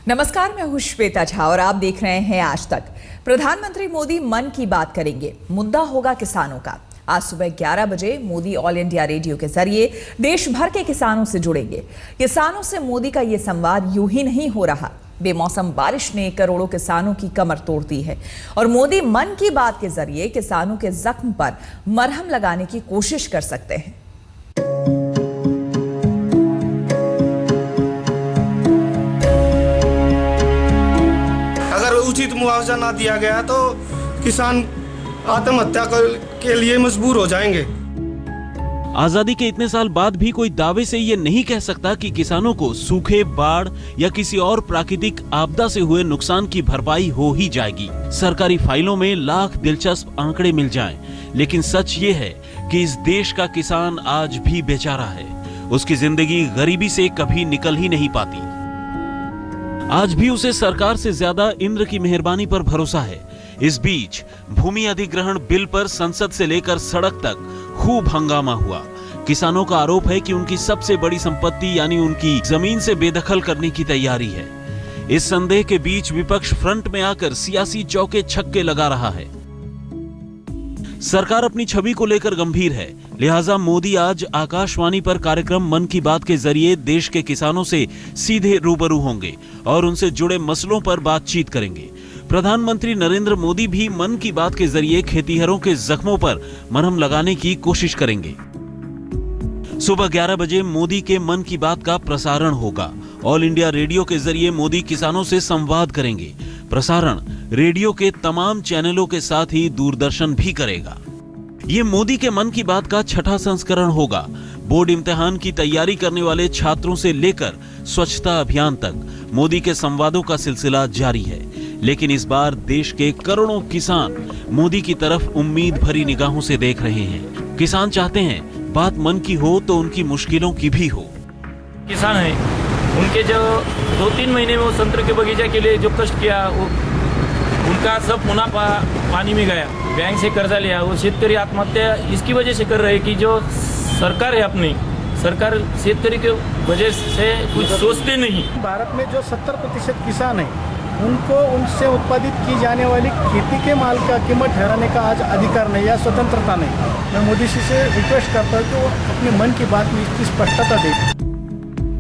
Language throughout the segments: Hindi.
नमस्कार, मैं हूं श्वेता झा और आप देख रहे हैं आज तक। प्रधानमंत्री मोदी मन की बात करेंगे, मुद्दा होगा किसानों का। आज सुबह 11 बजे मोदी ऑल इंडिया रेडियो के जरिए देश भर के किसानों से जुड़ेंगे। किसानों से मोदी का ये संवाद यूं ही नहीं हो रहा। बेमौसम बारिश ने करोड़ों किसानों की कमर तोड़ दी है और मोदी मन की बात के जरिए किसानों के जख्म पर मरहम लगाने की कोशिश कर सकते हैं। अगर उचित मुआवजा ना दिया गया तो किसान आत्महत्या के लिए मजबूर हो जाएंगे। आजादी के इतने साल बाद भी कोई दावे से ये नहीं कह सकता कि किसानों को सूखे, बाढ़ या किसी और प्राकृतिक आपदा से हुए नुकसान की भरपाई हो ही जाएगी। सरकारी फाइलों में लाख दिलचस्प आंकड़े मिल जाएं, लेकिन सच ये है कि इस देश का किसान आज भी बेचारा है। उसकी जिंदगी गरीबी से कभी निकल ही नहीं पाती। आज भी उसे सरकार से ज्यादा इंद्र की मेहरबानी पर भरोसा है। इस बीच भूमि अधिग्रहण बिल पर संसद से लेकर सड़क तक खूब हंगामा हुआ। किसानों का आरोप है कि उनकी सबसे बड़ी संपत्ति यानी उनकी जमीन से बेदखल करने की तैयारी है। इस संदेह के बीच विपक्ष फ्रंट में आकर सियासी चौके छक्के लगा रहा है। सरकार अपनी छवि को लेकर गंभीर है, लिहाजा मोदी आज आकाशवाणी पर कार्यक्रम मन की बात के जरिए देश के किसानों से सीधे रूबरू होंगे और उनसे जुड़े मसलों पर बातचीत करेंगे। प्रधानमंत्री नरेंद्र मोदी भी मन की बात के जरिए खेतीहरों के जख्मों पर मरहम लगाने की कोशिश करेंगे। सुबह 11 बजे मोदी के मन की बात का प्रसारण होगा। ऑल इंडिया रेडियो के जरिए मोदी किसानों से संवाद करेंगे। प्रसारण रेडियो के तमाम चैनलों के साथ ही दूरदर्शन भी करेगा। ये मोदी के मन की बात का छठा संस्करण होगा। बोर्ड इम्तिहान की तैयारी करने वाले छात्रों से लेकर स्वच्छता अभियान तक मोदी के संवादों का सिलसिला जारी है। लेकिन इस बार देश के करोड़ों किसान मोदी की तरफ उम्मीद भरी निगाहों से देख रहे हैं। किसान चाहते हैं बात मन की हो तो उनकी मुश्किलों की भी हो। किसान है, उनके जो 2-3 महीने में वो संतरे के बगीचे के लिए जो कष्ट किया वो उनका सब मुनाफा पानी में गया। बैंक से कर्जा लिया, वो शेतकरी आत्महत्या इसकी वजह से कर रहे कि जो सरकार है अपनी सरकार शेतकरी के वजह से कुछ सोचते नहीं। भारत में जो 70% किसान है उनको उनसे उत्पादित की जाने वाली खेती के माल का कीमत ठहराने का आज अधिकार नहीं या स्वतंत्रता नहीं। मैं मोदी जी से रिक्वेस्ट करता हूँ कि वो अपने मन की बात में इसकी स्पष्टता दे।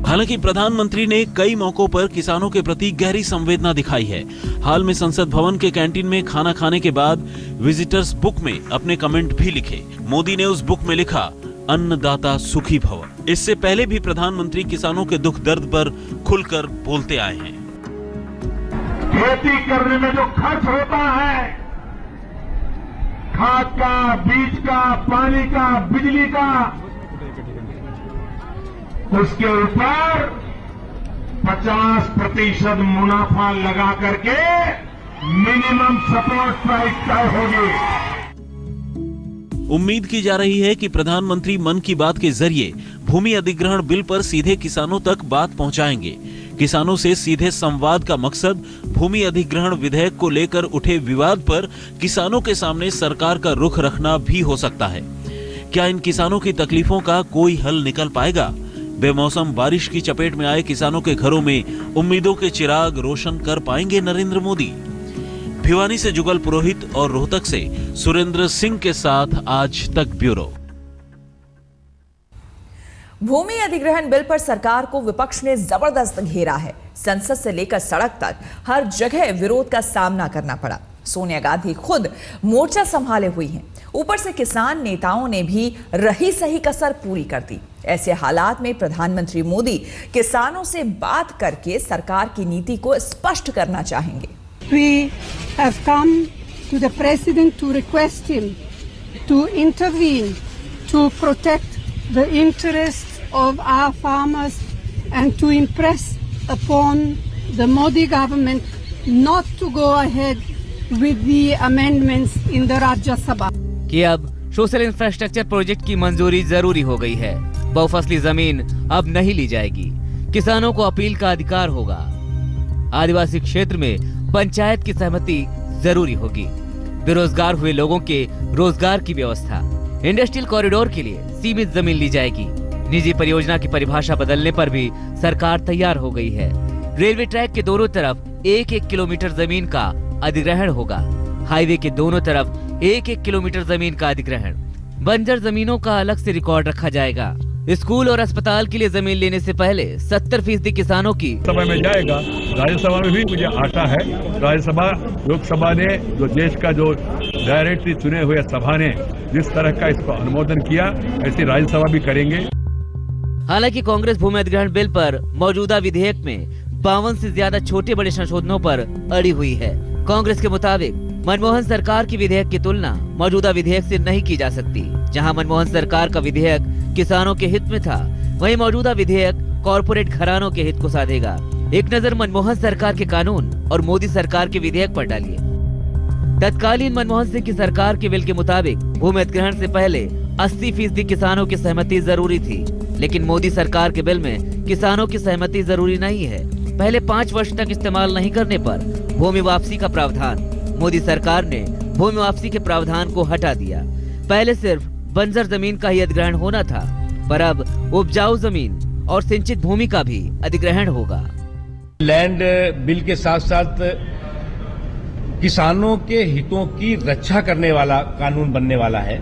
हालांकि प्रधानमंत्री ने कई मौकों पर किसानों के प्रति गहरी संवेदना दिखाई है। हाल में संसद भवन के कैंटीन में खाना खाने के बाद विजिटर्स बुक में अपने कमेंट भी लिखे। मोदी ने उस बुक में लिखा, अन्नदाता सुखी भव। इससे पहले भी प्रधानमंत्री किसानों के दुख दर्द पर खुलकर बोलते आए हैं। खेती करने में जो खर्च होता है, खाद का, बीज का, पानी का, बिजली का, उसके ऊपर 50% मुनाफा लगा करके मिनिमम सपोर्ट प्राइस तय होगी। उम्मीद की जा रही है कि प्रधानमंत्री मन की बात के जरिए भूमि अधिग्रहण बिल पर सीधे किसानों तक बात पहुंचाएंगे। किसानों से सीधे संवाद का मकसद भूमि अधिग्रहण विधेयक को लेकर उठे विवाद पर किसानों के सामने सरकार का रुख रखना भी हो सकता है। क्या इन किसानों की तकलीफों का कोई हल निकल पाएगा? बेमौसम बारिश की चपेट में आए किसानों के घरों में उम्मीदों के चिराग रोशन कर पाएंगे नरेंद्र मोदी? भिवानी से जुगल पुरोहित और रोहतक से सुरेंद्र सिंह के साथ आज तक ब्यूरो। भूमि अधिग्रहण बिल पर सरकार को विपक्ष ने जबरदस्त घेरा है। संसद से लेकर सड़क तक हर जगह विरोध का सामना करना पड़ा। सोनिया गांधी खुद मोर्चा संभाले हुई हैं। ऊपर से किसान नेताओं ने भी रही सही कसर पूरी कर दी। ऐसे हालात में प्रधानमंत्री मोदी किसानों से बात करके सरकार की नीति को स्पष्ट करना चाहेंगे। We have come to the president to request him to intervene to protect the interests of our farmers and to impress upon the Modi government not to go ahead with the amendments in the Rajya Sabha. कि अब सोशल इंफ्रास्ट्रक्चर प्रोजेक्ट की मंजूरी जरूरी हो गई है। बहुफसली जमीन अब नहीं ली जाएगी। किसानों को अपील का अधिकार होगा। आदिवासी क्षेत्र में पंचायत की सहमति जरूरी होगी। बेरोजगार हुए लोगों के रोजगार की व्यवस्था। इंडस्ट्रियल कॉरिडोर के लिए सीमित जमीन ली जाएगी। निजी परियोजना की परिभाषा बदलने पर भी सरकार तैयार हो गई है। रेलवे ट्रैक के दोनों तरफ 1-1 किलोमीटर जमीन का अधिग्रहण होगा। हाईवे के दोनों तरफ 1-1 किलोमीटर जमीन का अधिग्रहण। बंजर जमीनों का अलग से रिकॉर्ड रखा जाएगा। स्कूल और अस्पताल के लिए जमीन लेने से पहले 70% किसानों की सभा में जाएगा। राज्यसभा में भी मुझे आशा है राज्यसभा लोकसभा ने जो देश का जो डायरेक्टली चुने हुए सभा ने जिस तरह का इसको अनुमोदन किया, ऐसी राज्यसभा भी करेंगे। हालांकि कांग्रेस भूमि अधिग्रहण बिल पर मौजूदा विधेयक में 52 से ज्यादा छोटे बड़े संशोधनों पर अड़ी हुई है। कांग्रेस के मुताबिक मनमोहन सरकार की विधेयक की तुलना मौजूदा विधेयक से नहीं की जा सकती। जहां मनमोहन सरकार का विधेयक किसानों के हित में था, वहीं मौजूदा विधेयक कॉरपोरेट घरानों के हित को साधेगा। एक नजर मनमोहन सरकार के कानून और मोदी सरकार के विधेयक पर डालिए। तत्कालीन मनमोहन सिंह की सरकार के बिल के मुताबिक भूमि अधिग्रहण से पहले 80% किसानों की सहमति जरूरी थी, लेकिन मोदी सरकार के बिल में किसानों की सहमति जरूरी नहीं है। पहले 5 वर्ष तक इस्तेमाल नहीं करने पर भूमि वापसी का प्रावधान। मोदी सरकार ने भूमि वापसी के प्रावधान को हटा दिया। पहले सिर्फ बंजर जमीन का ही अधिग्रहण होना था, पर अब उपजाऊ जमीन और सिंचित भूमि का भी अधिग्रहण होगा। लैंड बिल के साथ साथ किसानों के हितों की रक्षा करने वाला कानून बनने वाला है।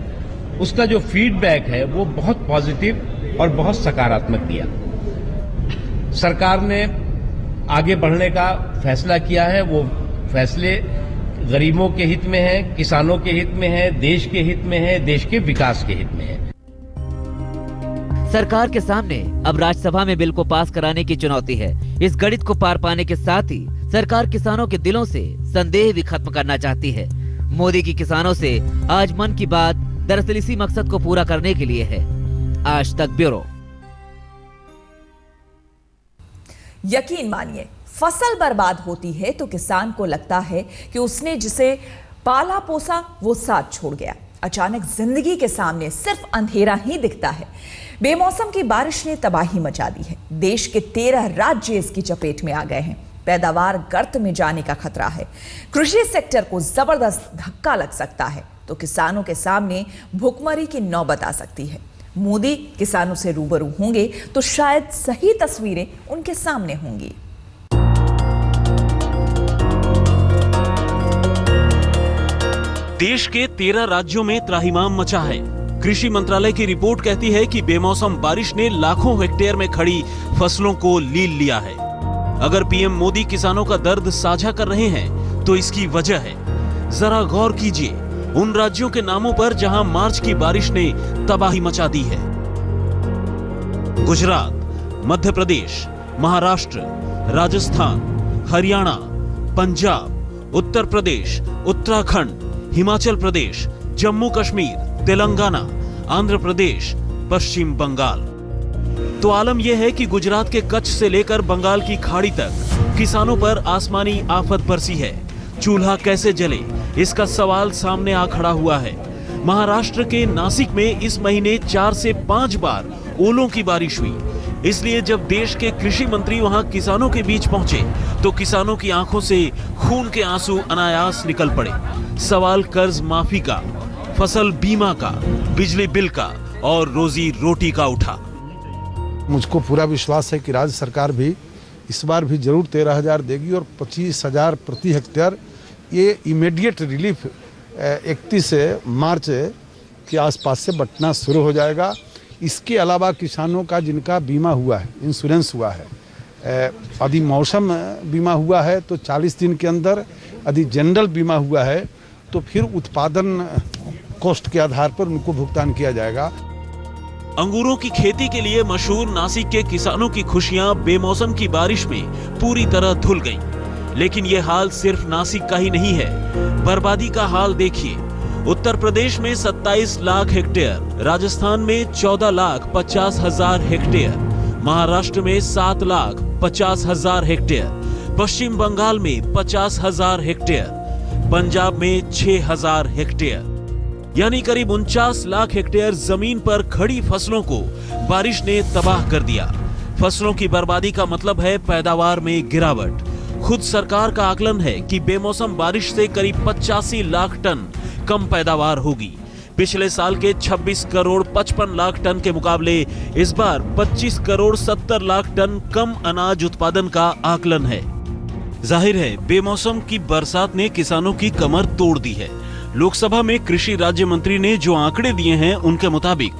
उसका जो फीडबैक है वो बहुत पॉजिटिव और बहुत सकारात्मक दिया। सरकार ने आगे बढ़ने का फैसला किया है। वो फैसले गरीबों के हित में है, किसानों के हित में है, देश के हित में है, देश के विकास के हित में है। सरकार के सामने अब राज्यसभा में बिल को पास कराने की चुनौती है। इस गणित को पार पाने के साथ ही सरकार किसानों के दिलों से संदेह भी खत्म करना चाहती है। मोदी की किसानों से आज मन की बात दरअसल इसी मकसद को पूरा करने के लिए है। आज तक ब्यूरो। यकीन मानिए, फसल बर्बाद होती है तो किसान को लगता है कि उसने जिसे पाला पोसा वो साथ छोड़ गया। अचानक जिंदगी के सामने सिर्फ अंधेरा ही दिखता है। बेमौसम की बारिश ने तबाही मचा दी है। देश के 13 राज्य इसकी चपेट में आ गए हैं। पैदावार गर्त में जाने का खतरा है। कृषि सेक्टर को जबरदस्त धक्का लग सकता है तो किसानों के सामने भुखमरी की नौबत आ सकती है। मोदी किसानों से रूबरू होंगे तो शायद सही तस्वीरें उनके सामने होंगी। देश के 13 राज्यों में त्राहिमाम मचा है। कृषि मंत्रालय की रिपोर्ट कहती है कि बेमौसम बारिश ने लाखों हेक्टेयर में खड़ी फसलों को लील लिया है। अगर पीएम मोदी किसानों का दर्द साझा कर रहे हैं तो इसकी वजह है। जरा गौर कीजिए उन राज्यों के नामों पर जहां मार्च की बारिश ने तबाही मचा दी है। गुजरात, मध्य प्रदेश, महाराष्ट्र, राजस्थान, हरियाणा, पंजाब, उत्तर प्रदेश, उत्तराखंड, हिमाचल प्रदेश, जम्मू कश्मीर, तेलंगाना, आंध्र प्रदेश, पश्चिम बंगाल। तो आलम यह है कि गुजरात के कच्छ से लेकर बंगाल की खाड़ी तक किसानों पर आसमानी आफत बरसी है। चूल्हा कैसे जले, इसका सवाल सामने आ खड़ा हुआ है। महाराष्ट्र के नासिक में इस महीने 4 से 5 बार ओलों की बारिश हुई। इसलिए जब देश के कृषि मंत्री वहां किसानों के बीच पहुंचे तो किसानों की आंखों से खून के आंसू अनायास निकल पड़े। सवाल कर्ज माफी का, फसल बीमा का, बिजली बिल का और रोजी रोटी का उठा। मुझको पूरा विश्वास है कि राज्य सरकार भी इस बार भी जरूर 13,000 देगी और 25,000 प्रति हेक्टेयर ये इमीडिएट रिलीफ 31 मार्च के आसपास से बंटना शुरू हो जाएगा। इसके अलावा किसानों का जिनका बीमा हुआ है, इंश्योरेंस हुआ है, यदि मौसम बीमा हुआ है तो 40 दिन के अंदर, यदि जनरल बीमा हुआ है तो फिर उत्पादन कॉस्ट के आधार पर उनको भुगतान किया जाएगा। अंगूरों की खेती के लिए मशहूर नासिक के किसानों की खुशियां बेमौसम की बारिश में पूरी तरह धुल गईं। लेकिन ये हाल सिर्फ नासिक का ही नहीं है। बर्बादी का हाल देखिए। उत्तर प्रदेश में 27 लाख हेक्टेयर, राजस्थान में 14,50,000 हेक्टेयर, महाराष्ट्र में 7,50,000 हेक्टेयर, पश्चिम बंगाल में 50,000 हेक्टेयर, पंजाब में 6,000 हेक्टेयर, यानी करीब 49 लाख हेक्टेयर जमीन पर खड़ी फसलों को बारिश ने तबाह कर दिया। फसलों की बर्बादी का मतलब है पैदावार में गिरावट। खुद सरकार का आकलन है कि बेमौसम बारिश से करीब 85 लाख टन कम पैदावार होगी। पिछले साल के 26 करोड़ 55 लाख टन के मुकाबले इस बार 25 करोड़ 70 लाख टन कम अनाज उत्पादन का आकलन है। जाहिर है बेमौसम की बरसात ने किसानों की कमर तोड़ दी है। लोकसभा में कृषि राज्य मंत्री ने जो आंकड़े दिए हैं उनके मुताबिक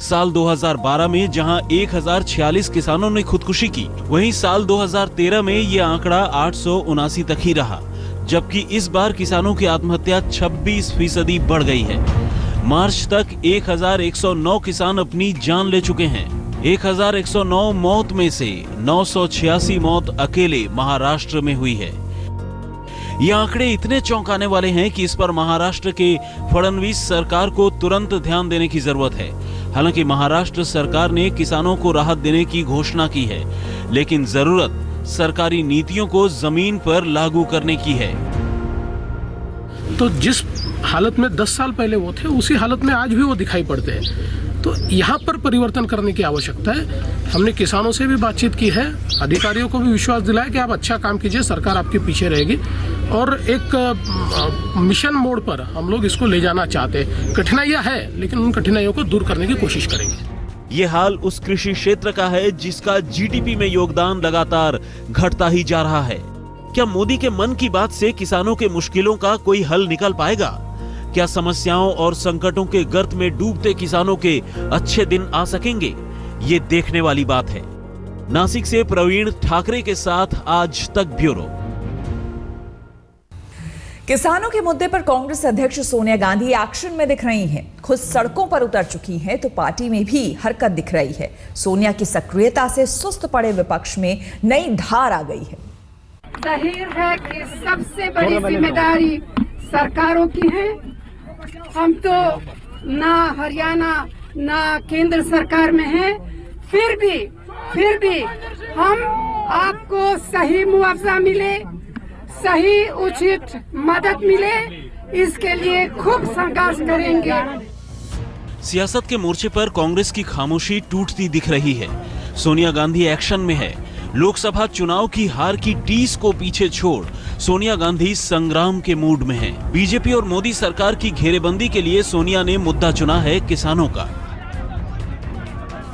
साल 2012 में जहां 1046 किसानों ने खुदकुशी की, वहीं साल 2013 में ये आंकड़ा 879 तक ही रहा, जबकि इस बार किसानों की आत्महत्या 26% बढ़ गई है। मार्च तक 1109 किसान अपनी जान ले चुके हैं। 1109 मौत में से 986 मौत अकेले महाराष्ट्र में हुई है। ये आंकड़े इतने चौंकाने वाले हैं कि इस पर महाराष्ट्र के फडणवीस सरकार को तुरंत ध्यान देने की जरूरत है। हालांकि महाराष्ट्र सरकार ने किसानों को राहत देने की घोषणा की है, लेकिन जरूरत सरकारी नीतियों को जमीन पर लागू करने की है। तो जिस हालत में 10 साल पहले वो थे, उसी हालत में आज भी वो दिखाई पड़ते हैं। तो यहाँ पर परिवर्तन करने की आवश्यकता है। हमने किसानों से भी बातचीत की है, अधिकारियों को भी विश्वास दिलाया कि आप अच्छा काम कीजिए, सरकार आपके पीछे रहेगी, और एक मिशन मोड पर हम लोग इसको ले जाना चाहते हैं। कठिनाइयाँ है, लेकिन उन कठिनाइयों को दूर करने की कोशिश करेंगे। ये हाल उस कृषि क्षेत्र का है जिसका जीडीपी में योगदान लगातार घटता ही जा रहा है। क्या मोदी के मन की बात से किसानों के मुश्किलों का कोई हल निकल पाएगा? क्या समस्याओं और संकटों के गर्त में डूबते किसानों के अच्छे दिन आ सकेंगे? ये देखने वाली बात है। नासिक से प्रवीण ठाकरे के साथ आज तक ब्यूरो। किसानों के मुद्दे पर कांग्रेस अध्यक्ष सोनिया गांधी एक्शन में दिख रही हैं। खुद सड़कों पर उतर चुकी हैं, तो पार्टी में भी हरकत दिख रही है। सोनिया की सक्रियता से सुस्त पड़े विपक्ष में नई धार आ गई है। जाहिर है कि सबसे बड़ी जिम्मेदारी सरकारों की है। हम तो ना हरियाणा ना केंद्र सरकार में हैं, फिर भी हम आपको सही मुआवजा मिले, सही उचित मदद मिले, इसके लिए खूब संघर्ष करेंगे। सियासत के मोर्चे पर कांग्रेस की खामोशी टूटती दिख रही है। सोनिया गांधी एक्शन में है। लोकसभा चुनाव की हार की टीस को पीछे छोड़ सोनिया गांधी संग्राम के मूड में है। बीजेपी और मोदी सरकार की घेरेबंदी के लिए सोनिया ने मुद्दा चुना है किसानों का।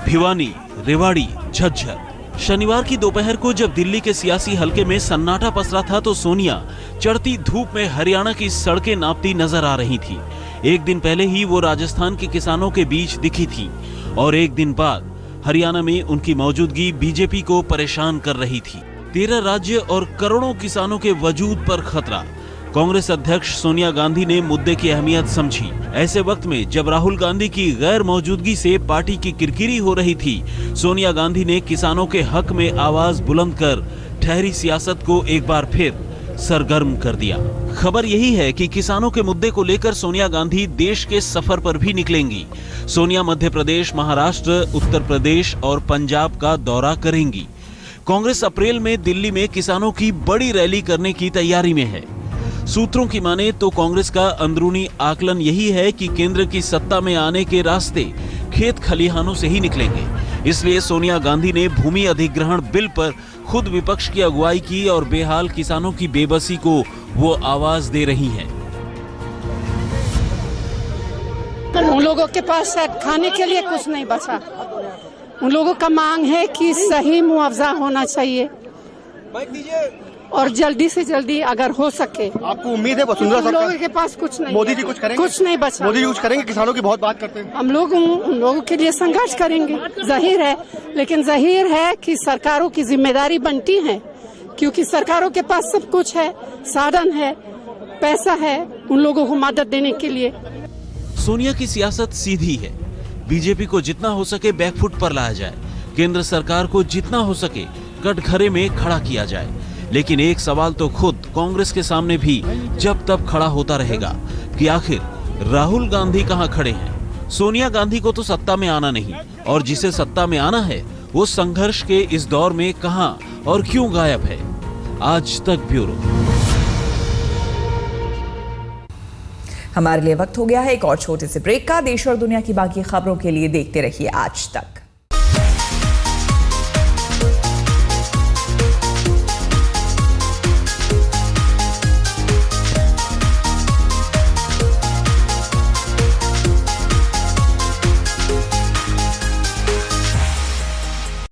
भिवानी, रेवाड़ी, झज्जर। शनिवार की दोपहर को जब दिल्ली के सियासी हलके में सन्नाटा पसरा था, तो सोनिया चढ़ती धूप में हरियाणा की सड़कें नापती नजर आ रही थी। एक दिन पहले ही वो राजस्थान के किसानों के बीच दिखी थी और एक दिन बाद हरियाणा में उनकी मौजूदगी बीजेपी को परेशान कर रही थी। 13 राज्य और करोड़ों किसानों के वजूद पर खतरा। कांग्रेस अध्यक्ष सोनिया गांधी ने मुद्दे की अहमियत समझी। ऐसे वक्त में जब राहुल गांधी की गैर मौजूदगी से पार्टी की किरकिरी हो रही थी, सोनिया गांधी ने किसानों के हक में आवाज बुलंद कर ठहरी सियासत को एक बार फिर सरगर्म कर दिया। खबर यही है कि किसानों के मुद्दे को लेकर सोनिया गांधी देश के सफर पर भी निकलेंगी। सोनिया मध्य प्रदेश, महाराष्ट्र, उत्तर प्रदेश और पंजाब का दौरा करेंगी। कांग्रेस अप्रैल में दिल्ली में किसानों की बड़ी रैली करने की तैयारी में है। सूत्रों की माने तो कांग्रेस का अंदरूनी आकलन यही है कि केंद्र की सत्ता में आने के रास्ते खेत खलिहानों से ही निकलेंगे। इसलिए सोनिया गांधी ने भूमि अधिग्रहण बिल पर खुद विपक्ष की अगुवाई की और बेहाल किसानों की बेबसी को वो आवाज दे रही हैं। उन लोगों के पास शायद खाने के लिए कुछ नहीं बचा। उन लोगों का मांग है कि सही मुआवजा होना चाहिए और जल्दी से जल्दी अगर हो सके। आपको उम्मीद है वसुंधरा सरकार? लोगों के पास कुछ नहीं, मोदी जी कुछ करेंगे? कुछ नहीं बचा। मोदी जी कुछ करेंगे? किसानों की बहुत बात करते हैं। हम लोग उन लोगों के लिए संघर्ष करेंगे, जाहिर है, लेकिन जाहिर है कि सरकारों की जिम्मेदारी बनती है, क्योंकि सरकारों के पास सब कुछ है, साधन है, पैसा है उन लोगों को मदद देने के लिए। सोनिया की सियासत सीधी है। बीजेपी को जितना हो सके बैकफुट पर लाया जाए, केंद्र सरकार को जितना हो सके कटघरे में खड़ा किया जाए। लेकिन एक सवाल तो खुद कांग्रेस के सामने भी जब तब खड़ा होता रहेगा कि आखिर राहुल गांधी कहां खड़े हैं। सोनिया गांधी को तो सत्ता में आना नहीं, और जिसे सत्ता में आना है वो संघर्ष के इस दौर में कहां और क्यों गायब है। आज तक ब्यूरो। हमारे लिए वक्त हो गया है एक और छोटे से ब्रेक का। देश और दुनिया की बाकी खबरों के लिए देखते रहिए आज तक।